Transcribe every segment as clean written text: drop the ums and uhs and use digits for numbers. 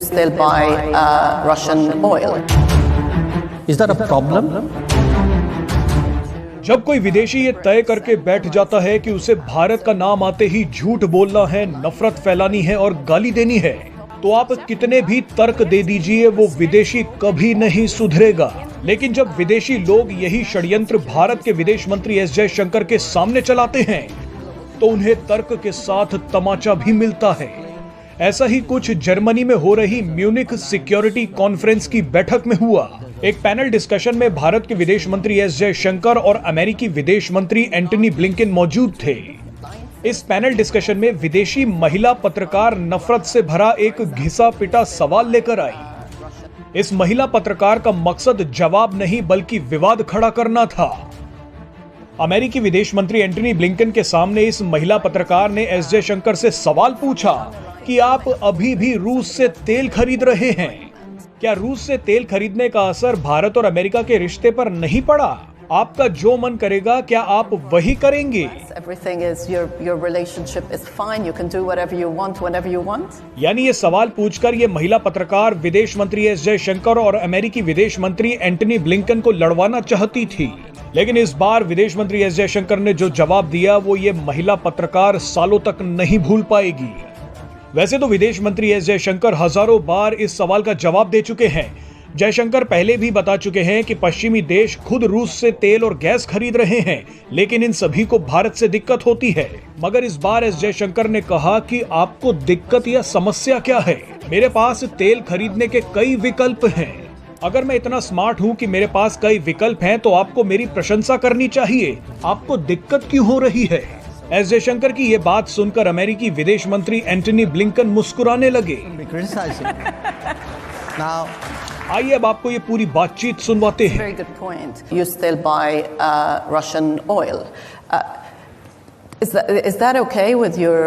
They'll buy Russian oil. Is that a problem? जब कोई विदेशी ये तय करके बैठ जाता है कि उसे भारत का नाम आते ही झूठ बोलना है, नफरत फैलानी है और गाली देनी है, तो आप कितने भी तर्क दे दीजिए, वो विदेशी कभी नहीं सुधरेगा। लेकिन जब विदेशी लोग यही षड्यंत्र भारत के विदेश मंत्री एस जयशंकर के सामने चलाते हैं, तो उन्हें तर्क के साथ तमाचा भी मिलता है। ऐसा ही कुछ जर्मनी में हो रही म्यूनिख सिक्योरिटी कॉन्फ्रेंस की बैठक में हुआ। एक पैनल डिस्कशन में भारत के विदेश मंत्री एस जयशंकर और अमेरिकी विदेश मंत्री एंटनी ब्लिंकन मौजूद थे। इस पैनल डिस्कशन में विदेशी महिला पत्रकार नफरत से भरा एक घिसा पिटा सवाल लेकर आई। इस महिला पत्रकार का मकसद जवाब नहीं बल्कि विवाद खड़ा करना था। अमेरिकी विदेश मंत्री एंटनी ब्लिंकन के सामने इस महिला पत्रकार ने एस जयशंकर से सवाल पूछा कि आप अभी भी रूस से तेल खरीद रहे हैं। क्या रूस से तेल खरीदने का असर भारत और अमेरिका के रिश्ते पर नहीं पड़ा? आपका जो मन करेगा क्या आप वही करेंगे? यानी ये सवाल पूछकर ये महिला पत्रकार विदेश मंत्री एस जयशंकर और अमेरिकी विदेश मंत्री एंटनी ब्लिंकन को लड़वाना चाहती थी। लेकिन इस बार विदेश मंत्री एस जयशंकर ने जो जवाब दिया वो ये महिला पत्रकार सालों तक नहीं भूल पाएगी। वैसे तो विदेश मंत्री एस जयशंकर हजारों बार इस सवाल का जवाब दे चुके हैं। जयशंकर पहले भी बता चुके हैं कि पश्चिमी देश खुद रूस से तेल और गैस खरीद रहे हैं, लेकिन इन सभी को भारत से दिक्कत होती है। मगर इस बार एस जयशंकर ने कहा कि आपको दिक्कत या समस्या क्या है? मेरे पास तेल खरीदने के कई विकल्प हैं। अगर मैं इतना स्मार्ट हूं कि मेरे पास कई विकल्प हैं, तो आपको मेरी प्रशंसा करनी चाहिए। आपको दिक्कत क्यों हो रही है? एस जयशंकर की ये बात सुनकर अमेरिकी विदेश मंत्री एंटनी ब्लिंकन मुस्कुराने लगे। आइए अब आपको ये पूरी बातचीत सुनवाते हैं। Very good point. You still buy Russian oil. Is that okay with your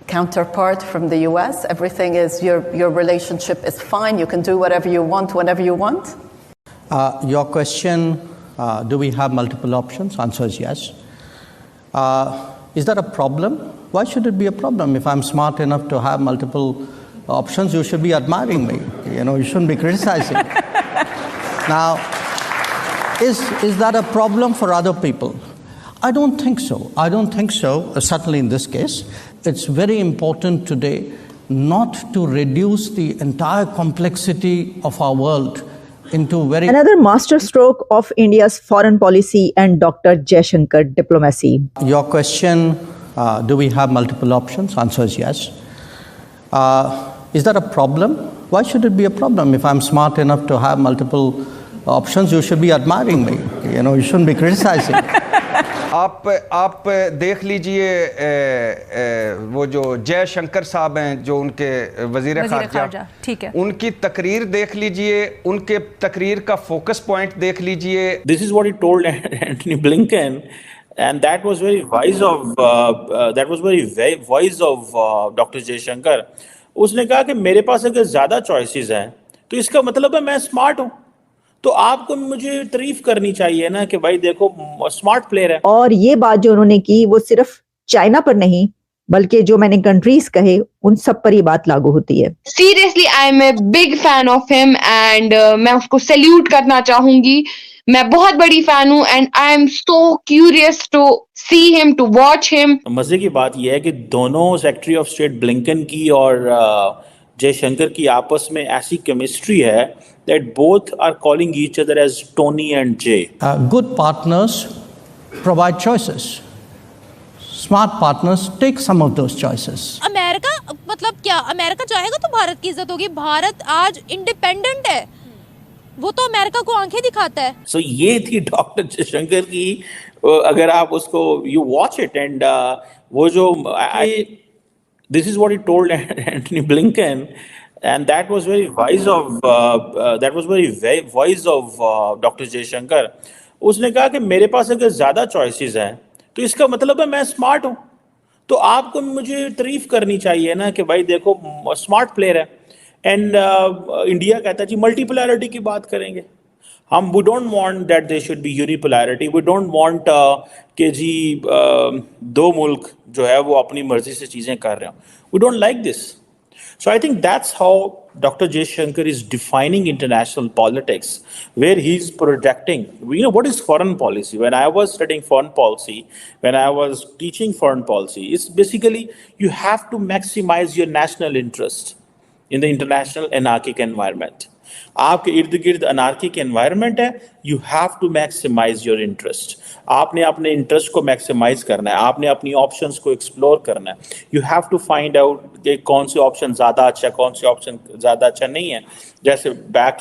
counterpart from the US? Everything is your relationship is fine. You can do whatever you want whenever you want. Your question, do we have multiple options? Answer is yes. Is that a problem? Why should it be a problem? If I'm smart enough to have multiple options, you should be admiring me. You shouldn't be criticizing. Now, is that a problem for other people? I don't think so. I don't think so, certainly in this case. It's very important today not to reduce the entire complexity of our world into very... Another masterstroke of India's foreign policy and Dr. Jaishankar diplomacy. Your question, do we have multiple options? Answer is yes. Is that a problem? Why should it be a problem? If I'm smart enough to have multiple options, you should be admiring me. You shouldn't be criticizing. आप देख लीजिए वो जो जयशंकर साहब हैं, जो उनके वजीर खारजा, ठीक है, उनकी तकरीर देख लीजिए, उनके तकरीर का फोकस पॉइंट देख लीजिए। This is what he told Antony Blinken, and that was very wise of Dr. Jaishankar. उसने कहा कि मेरे पास अगर ज्यादा चॉइसेस हैं तो इसका मतलब है मैं स्मार्ट हूं, तो आपको मुझे तारीफ करनी चाहिए ना कि भाई देखो स्मार्ट प्लेयर है। और ये बात जो उन्होंने की वो सिर्फ चाइना पर नहीं बल्कि जो मैंने कंट्रीज कहे उन सब पर ये बात लागू होती है। Seriously I am a big fan of him and मैं उसको सैल्यूट करना चाहूंगी। मैं बहुत बड़ी फैन हूं and I am so curious to see him, to watch him. मजे की बात यह है कि दोनों सेक्रेटरी ऑफ स्टेट ब्लिंकन की और जयशंकर की आपस में ऐसी केमिस्ट्री है that both are calling each other as Tony and Jay. Good partners provide choices. Smart partners take some of those choices. America मतलब क्या? अमेरिका चाहेगा तो भारत की इज्जत होगी। भारत आज इंडिपेंडेंट है, वो तो अमेरिका को आंखें दिखाता है। So ये थी डॉक्टर जयशंकर की, अगर आप उसको you watch it and वो जो this is what he told Antony Blinken. And that was very wise of Dr. Jaishankar. उसने कहा कि मेरे पास अगर ज्यादा चॉइसेस हैं तो इसका मतलब है मैं स्मार्ट हूं, तो आपको मुझे तारीफ करनी चाहिए ना कि भाई देखो स्मार्ट प्लेयर है। एंड इंडिया कहता है जी मल्टीपोलैरिटी की बात करेंगे हम। We don't want that they should be unipolarity. We don't want कि जी दो मुल्क जो है वो अपनी मर्जी से चीजें कर रहे हो। We don't like this. So I think that's how Dr. Jaishankar is defining international politics, where he's projecting, what is foreign policy? When I was studying foreign policy, when I was teaching foreign policy, it's basically you have to maximize your national interest in the international anarchic environment. आपके इर्द गिर्द anarchic environment है, you have to maximise your interest. आपने अपने interest को maximise करना है, आपने अपनी ऑप्शंस को एक्सप्लोर करना है. You have to find out कि कौन से ऑप्शन ज़्यादा अच्छा है, कौन से ऑप्शन ज़्यादा अच्छा नहीं है. जैसे back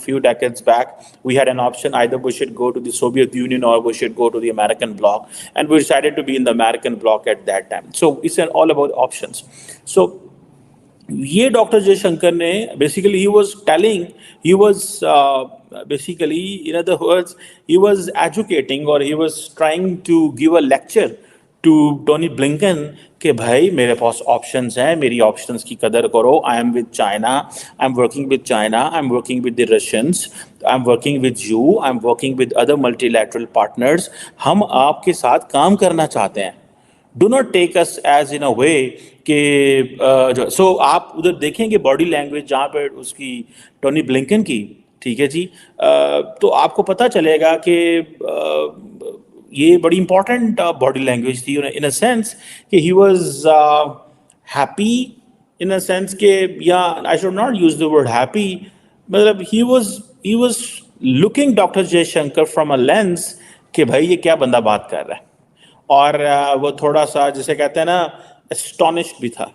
few decades back we had an option, either we should go to the Soviet Union or we should go to the American bloc, and we decided to be in the American bloc at that time. So it's all about options. So ये doctor Jaishankar ने basically he was basically, in other words, he was educating or he was trying to give a lecture to Tony Blinken कि भाई मेरे पास options हैं, मेरी options की कदर करो. I am with China, I am working with China, I am working with the Russians, I am working with you, I am working with other multilateral partners. हम आपके साथ काम करना चाहते हैं. Do not take us as in a way कि so आप उधर देखेंगे बॉडी लैंग्वेज जहाँ पर उसकी टोनी ब्लिंकन की, ठीक है जी, तो आपको पता चलेगा कि ये बड़ी इंपॉर्टेंट बॉडी लैंग्वेज थी इन अ सेंस कि he was happy, in a sense के, या I should not use the word happy, मतलब he was looking doctor Jaishankar from a lens कि भाई ये क्या बंदा बात कर रहा है. और वो थोड़ा सा जिसे कहते हैं ना एस्टॉनिश्ड भी था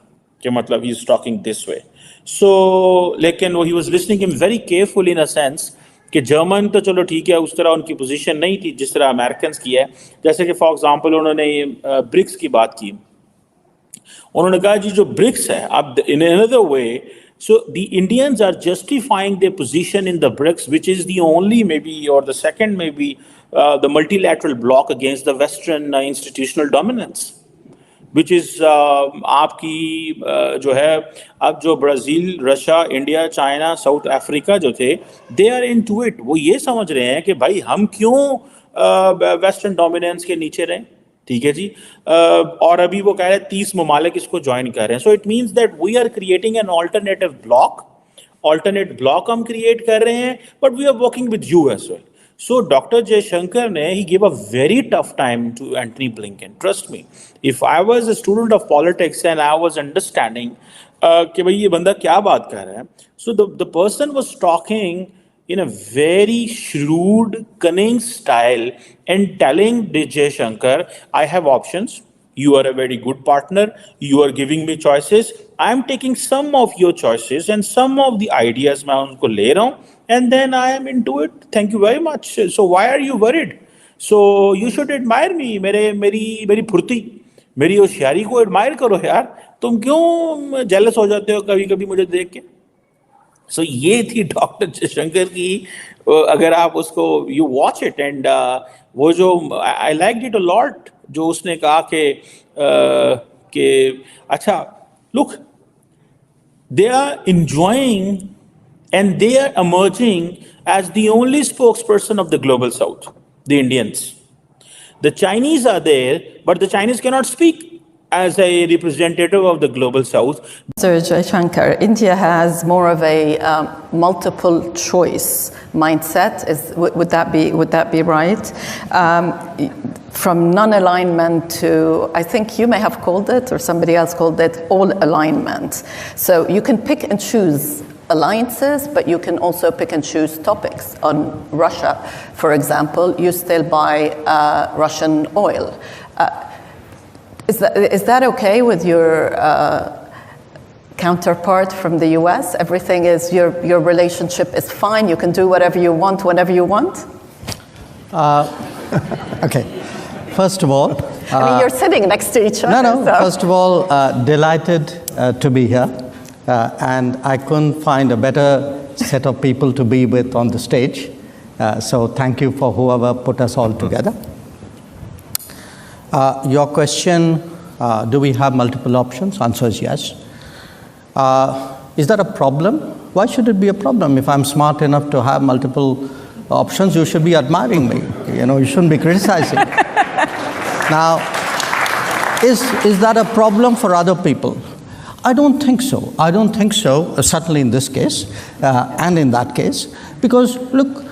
कि मतलब he is talking this way. So लेकिन वो he was listening him very careful in a sense कि जर्मन तो चलो ठीक है, उस तरह उनकी पोजीशन नहीं थी जिस तरह अमेरिकन की है. जैसे कि फॉर एग्जांपल उन्होंने ब्रिक्स की बात की, उन्होंने कहा जी जो ब्रिक्स है, अब in another way, so the Indians are justifying their position in the BRICS, which is the only maybe or the second maybe the multilateral bloc against the Western institutional dominance, which is आपकी जो है अब जो Brazil, Russia, India, China, south Africa जो थे, they are into it. वो ये समझ रहे हैं कि भाई हम क्यों वेस्टर्न डोमिनेंस के नीचे रहें, ठीक है जी. और अभी वो कह रहे हैं 30 ममालिक इसको ज्वाइन कर रहे हैं. So it means that we are creating an alternative block हम क्रिएट कर रहे हैं, but we are working with you as well. So Dr. Jaishankar he gave a very tough time to Antony Blinken. Trust me, if I was a student of politics and I was understanding कि भाई ये बंदा क्या बात कर रहा है, so the person was talking in a very shrewd, cunning style and telling Jaishankar, I have options. You are a very good partner. You are giving me choices. I am taking some of your choices and some of the ideas मैं उनको ले रहा हूँ, and then I am into it. Thank you very much. So why are you worried? So you should admire me. मेरी फुर्ती, मेरी होशियारी को admire करो यार. तुम क्यों jealous हो जाते हो कभी-कभी मुझे देख के? So ये थी डॉक्टर जयशंकर की. अगर आप उसको you watch it and वो जो I liked it a lot जो उसने कहा कि अच्छा, look, they are enjoying and they are emerging as the only spokesperson of the global south, the Indians. The Chinese are there, but the Chinese cannot speak as a representative of the global south. Sir Jaishankar, India has more of a multiple choice mindset. Would that be right? From non-alignment to, I think you may have called it, or somebody else called it, all alignment. So you can pick and choose alliances, but you can also pick and choose topics. On Russia, for example, you still buy Russian oil. Is that okay with your counterpart from the US? Everything is, your relationship is fine, you can do whatever you want, whenever you want? Okay. First of all, I mean, you're sitting next to each other. No. So. First of all, delighted to be here, and I couldn't find a better set of people to be with on the stage. So thank you for whoever put us all together. Your question, do we have multiple options? Answer is yes. Is that a problem? Why should it be a problem? If I'm smart enough to have multiple options, you should be admiring me. You shouldn't be criticizing. Now, is that a problem for other people? I don't think so. I don't think so, certainly in this case and in that case, because look,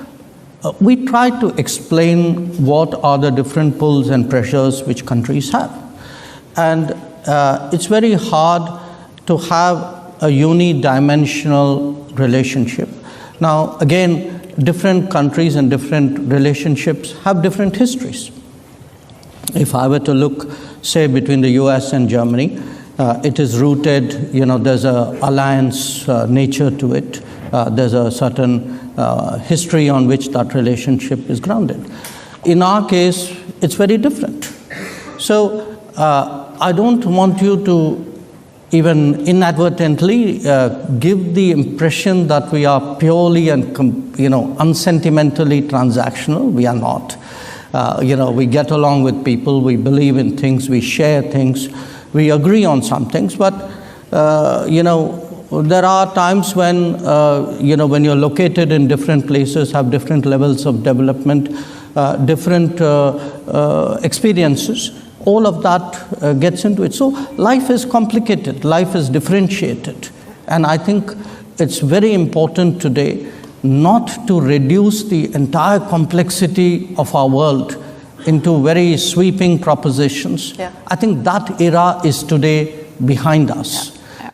we try to explain what are the different pulls and pressures which countries have. And it's very hard to have a unidimensional relationship. Now, again, different countries and different relationships have different histories. If I were to look, say, between the US and Germany, it is rooted, there's an alliance nature to it. There's a certain history on which that relationship is grounded. In our case, it's very different. So I don't want you to even inadvertently give the impression that we are purely and unsentimentally transactional. We are not. We get along with people, we believe in things, we share things, we agree on some things, but there are times when when you're located in different places, have different levels of development, different experiences. All of that gets into it. So life is complicated, life is differentiated, and I think it's very important today not to reduce the entire complexity of our world into very sweeping propositions. Yeah. I think that era is today behind us. Yeah.